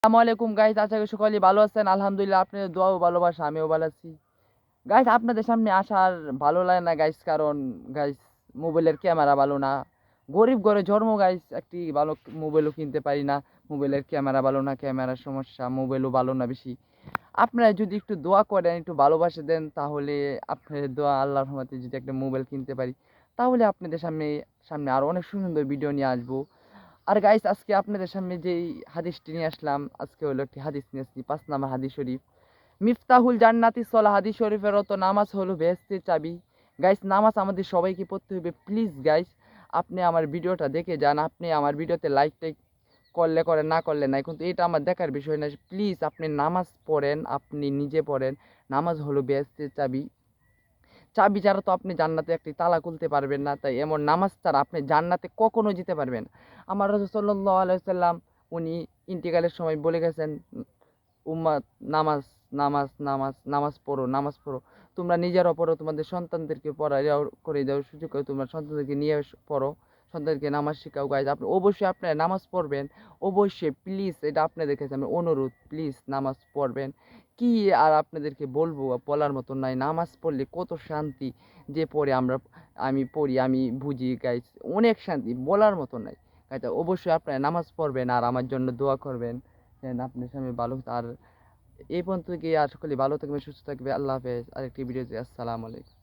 আসসালামু আলাইকুম গাইস, আশা করি সকলেই ভালো আছেন। আলহামদুলিল্লাহ, আপনাদের দোয়া ও ভালোবাসা আমিও ভালো আছি। গাইস, আপনাদের সামনে আসার ভালো লাগে না গাইস, কারণ গাইস মোবাইলের ক্যামেরা ভালো না। গরিব ঘরে জন্ম গাইস, একটি ভালো মোবাইলও কিনতে পারি না। মোবাইলের ক্যামেরা ভালো না, ক্যামেরার সমস্যা, মোবাইলও ভালো না বেশি। আপনারা যদি একটু দোয়া করেন, একটু ভালোবাসা দেন, তাহলে আপনাদের দোয়া আল্লাহর রহমতে যদি একটা মোবাইল কিনতে পারি, তাহলে আপনাদের সামনে সামনে আরও অনেক সুন্দর সুন্দর ভিডিও নিয়ে আসবো। আর গাইস, আজকে আপনাদের সামনে যেই হাদিসটি নিয়ে আসলাম, আজকে হলো একটি হাদিস নিয়ে আসছি, 5 নম্বর হাদিস শরীফ। মিফতাহুল জান্নাতি সলা, হাদিস শরীফের অর্থ নামাজ হলো বেহেশতের চাবি। গাইস, নামাজ আমাদের সবাইকে পড়তে হবে। প্লিজ গাইস, আপনি আমার ভিডিওটা দেখে যান। আপনি আমার ভিডিওতে লাইক টাইক করলে করেন, না করলে নাই, কিন্তু এটা আমার দেখার বিষয় না। প্লিজ আপনি নামাজ পড়েন, আপনি নিজে পড়েন। নামাজ হলো বেহেশতের চাবি। চাবি ছাড়া তো আপনি জান্নাতে একটি তালা খুলতে পারবেন না। তাই এমন নামাজ ছাড়া আপনি জান্নাতে কখনো যেতে পারবেন না। আমার রাসূল সাল্লাল্লাহু আলাইহি সাল্লাম উনি ইন্তিকালের সময় বলে গেছেন, উম্মাত, নামাজ, নামাজ, নামাজ, নামাজ পড়ো, নামাজ পড়ো। তোমরা নিজেরাও পড়ো, তোমাদের সন্তানদেরকে পড়াইয়াও করে দাও, সুযোগ করে তোমরা সন্তানদেরকে নিয়ে পড়ো, সন্তানদেরকে নামাজ শিখাও। গাইজ, আপনি অবশ্যই আপনারা নামাজ পড়বেন। অবশ্যই প্লিজ, এটা আপনাদের কাছে আমি অনুরোধ, প্লিজ নামাজ পড়বেন। কি আর আপনাদেরকে বলবো, বলার মতো নাই। নামাজ পড়লে কত শান্তি যে পড়ে আমি পড়ি, আমি বুঝি গাইজ, অনেক শান্তি বলার মতো নাই। গাইজ, অবশ্যই আপনারা নামাজ পড়বেন আর আমার জন্য দোয়া করবেন যেন আপনার সামনে ভালো। আর এই পর্যন্ত গিয়ে আর সকলে ভালো থাকবে, সুস্থ থাকবে। আল্লাহ হাফেজ। আরেকটি ভিডিওতে আসসালামু আলাইকুম।